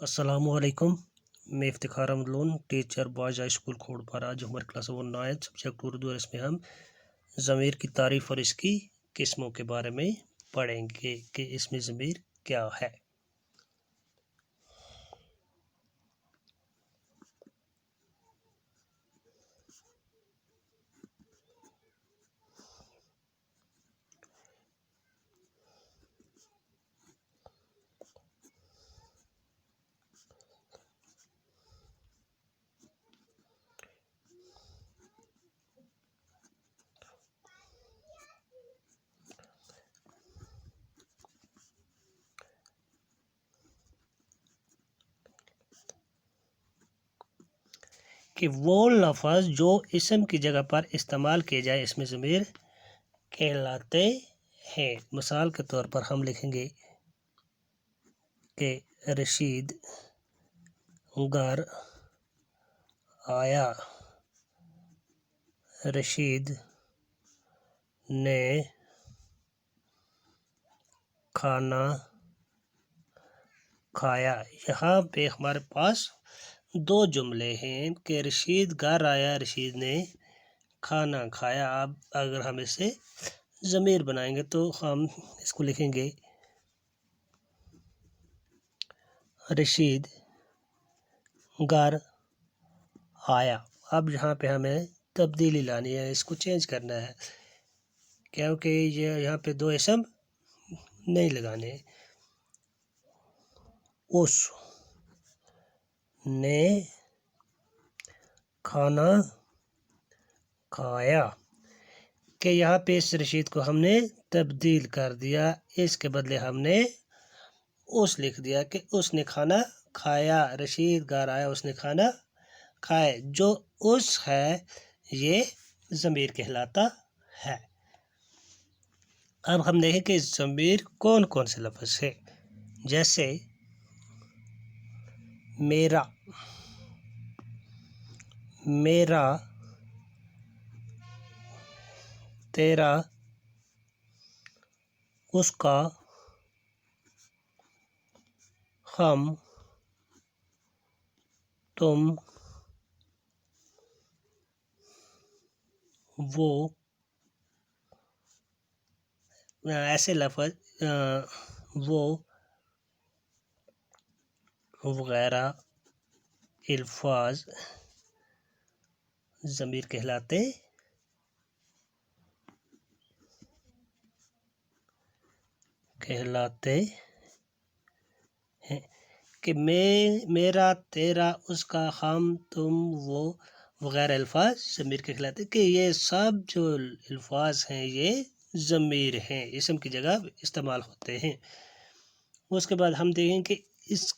अस्सलामुअलैकुम। मैं Iftikhar Ahmad Lone teacher boys high school Khodpara. आज हमारी क्लास 9 सब्जेक्ट उर्दू है। इसमें हम ज़मीर की तारीफ़ और इसकी किस्मों के बारे में पढ़ेंगे कि इसमें ज़मीर क्या है। कि वो लफ्ज़ जो इसम की जगह पर इस्तेमाल किए जाए इसमें ज़मीर कहलाते हैं। मिसाल के तौर पर हम लिखेंगे कि रशीद घर आया, रशीद ने खाना खाया। यहाँ पे हमारे पास दो जुमले हैं कि रशीद घर आया, रशीद ने खाना खाया। अब अगर हम इसे ज़मीर बनाएंगे तो हम इसको लिखेंगे रशीद घर आया। अब यहाँ पे हमें तब्दीली लानी है, इसको चेंज करना है क्योंकि ये यहाँ पे दो इसम नहीं लगाने। उस ने खाना खाया कि यहाँ पे इस रशीद को हमने तब्दील कर दिया, इसके बदले हमने उस लिख दिया कि उसने खाना खाया। रशीद घर आया, उसने खाना खाया। जो उस है ये ज़मीर कहलाता है। अब हम देखें कि ज़मीर कौन कौन से लफ्ज़ है, जैसे मेरा, मेरा, तेरा, उसका, हम, तुम, वो, ऐसे लफ्ज़ वो वगैरह अल्फाज ज़मीर कहलाते हैं। कि मेरा, तेरा, उसका, हम, तुम, वो वगैरह अल्फाज ज़मीर कहलाते कि ये सब जो अल्फाज हैं ये ज़मीर हैं, इसम की जगह इस्तेमाल होते हैं। उसके बाद हम देखें कि इस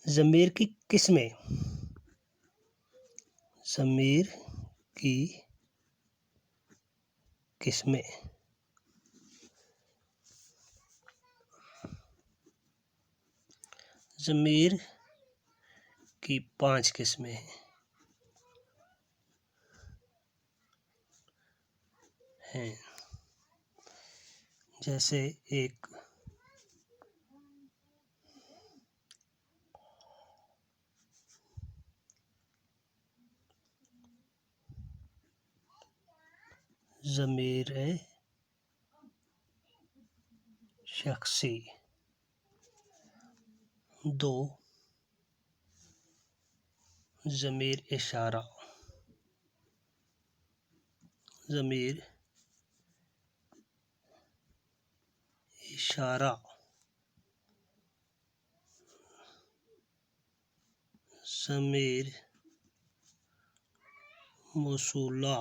ज़मीर की किस्में, ज़मीर की किस्में। ज़मीर की 5 किस्में हैं, जैसे एक ज़मीर शख्सी, 2 ज़मीर इशारा, ज़मीर इशारा, ज़मीर मौसूला,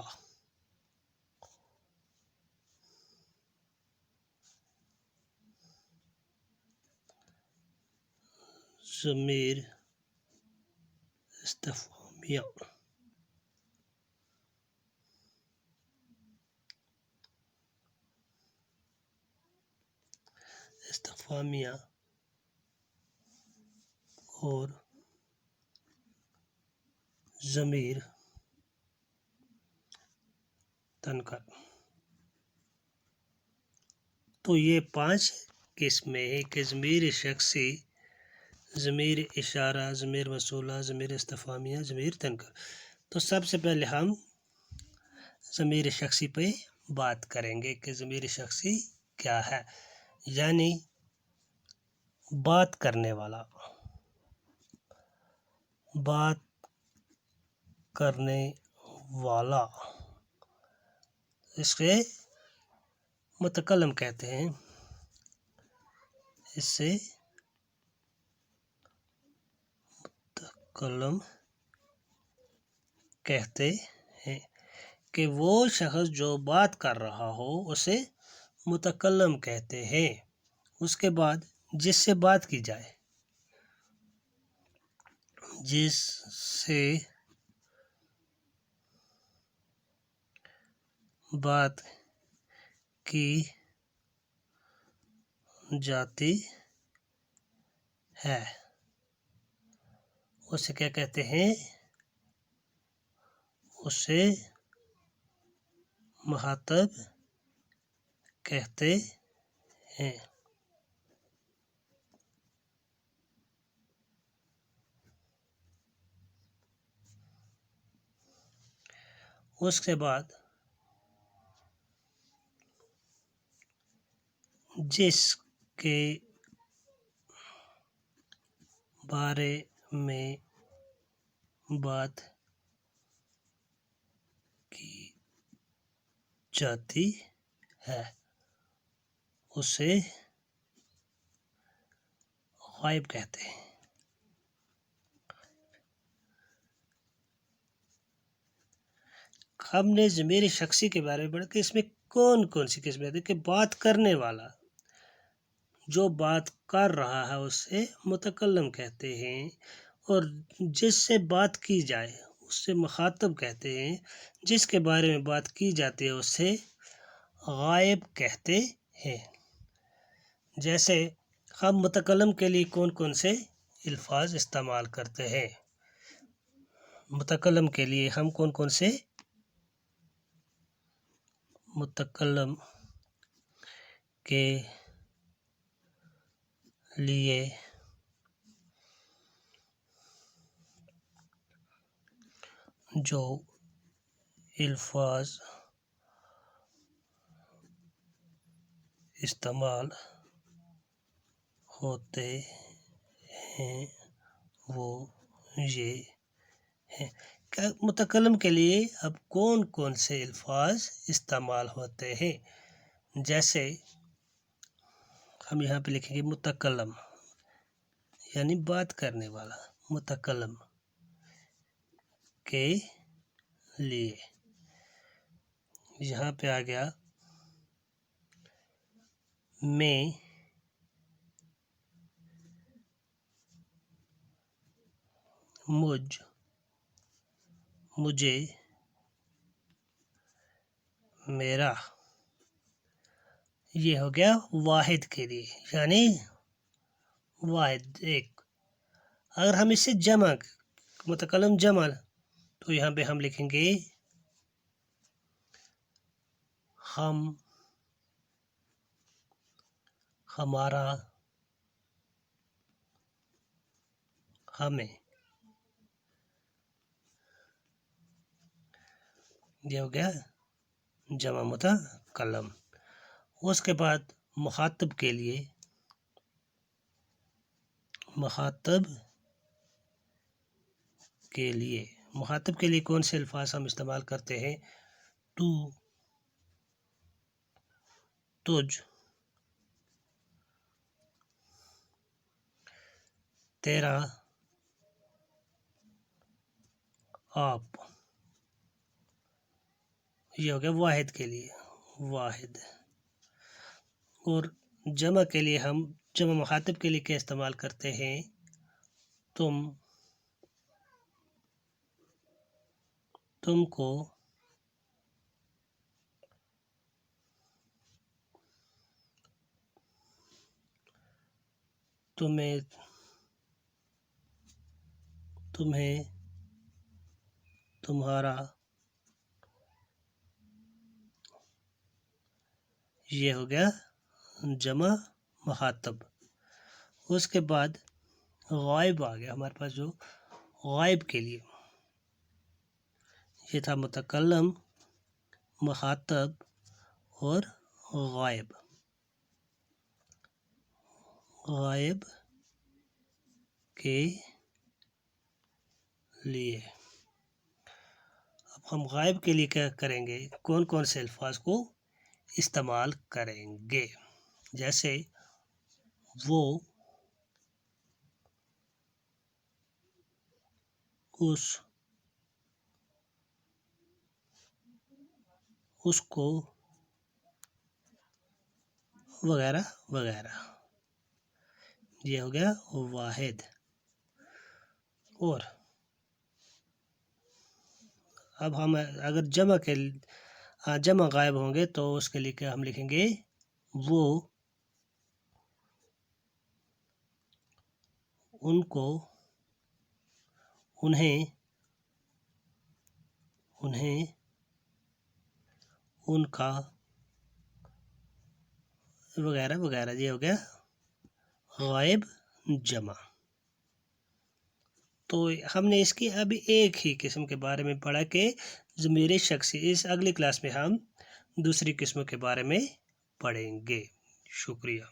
ज़मीर इस्तिफ़हामिया, और ज़मीर तनकर। तो ये 5 किस्में हैं कि ज़मीर शख्सी, ज़मीर इशारा, ज़मीर मसूला, ज़मीर इस्तिफ़ामिया, ज़मीर तनकर। तो सबसे पहले हम ज़मीर शख्सी पे बात करेंगे कि ज़मीर शख्सी क्या है। यानी बात करने वाला, बात करने वाला, इसके मुतकल्लम कहते हैं, इससे मुतकल्लम कहते हैं कि वो शख्स जो बात कर रहा हो उसे मुतकल्लम कहते हैं। उसके बाद जिससे बात की जाए, जिससे बात की जाती है उसे क्या कहते हैं? उसे मुखातब कहते हैं। उसके बाद जिसके बारे में बात की जाती है उसे गायब कहते हैं। हमने ज़मीर शख्सी के बारे में पढ़ा कि इसमें कौन कौन सी किस्में आती है कि बात करने वाला, जो बात कर रहा है उससे मुतकल्लम कहते हैं, और जिससे बात की जाए उससे मुखातब कहते हैं, जिसके बारे में बात की जाती है उससे गायब कहते हैं। जैसे हम मुतकल्लम के लिए कौन कौन से अल्फाज इस्तेमाल करते हैं, मुतकल्लम के लिए हम कौन कौन से मुतकल्लम के लिए जो अल्फाज इस्तेमाल होते हैं वो ये हैं। क्या मुतकल्लम के लिए अब कौन कौन से अल्फाज इस्तेमाल होते हैं? जैसे हम यहाँ पे लिखेंगे मुतकल्लम यानी बात करने वाला, मुतकल्लम के लिए यहाँ पे आ गया मैं, मुझ, मुझे, मेरा। ये हो गया वाहिद के लिए, यानी वाहिद एक। अगर हम इसे जमा, मुतकल्लम जमा, तो यहाँ पे हम लिखेंगे हम, हमारा, हमें। ये हो गया जमा मुतकल्लम। उसके बाद मुखातब के लिए, मुखातब के लिए, मुखातब के लिए कौन से अल्फाज हम इस्तेमाल करते हैं? तू, तुझ, तेरा, आप। ये हो गया वाहिद के लिए, वाहिद। और जमा के लिए हम, जमा मुखातब के लिए क्या इस्तेमाल करते हैं? तुम, तुमको, तुम्हें, तुम्हें, तुम्हारा। ये हो गया जमा मुखातब। उसके बाद गायब आ गया हमारे पास जो गायब के लिए, ये था मुतकल्लम, मुखातब और गायब। गायब के लिए अब हम गायब के लिए क्या करेंगे, कौन कौन से अल्फाज को इस्तेमाल करेंगे। जैसे वो, उस, उसको, वगैरह वगैरह। ये हो गया वाहिद। और अब हम अगर जमा गायब होंगे तो उसके लिए क्या हम लिखेंगे, वो, उनको, उन्हें, उन्हें, उनका, वगैरह वगैरह। ये हो गया गायब जमा। तो हमने इसकी अभी एक ही किस्म के बारे में पढ़ा कि ज़मीर शख्सी। इस अगली क्लास में हम दूसरी किस्म के बारे में पढ़ेंगे। शुक्रिया।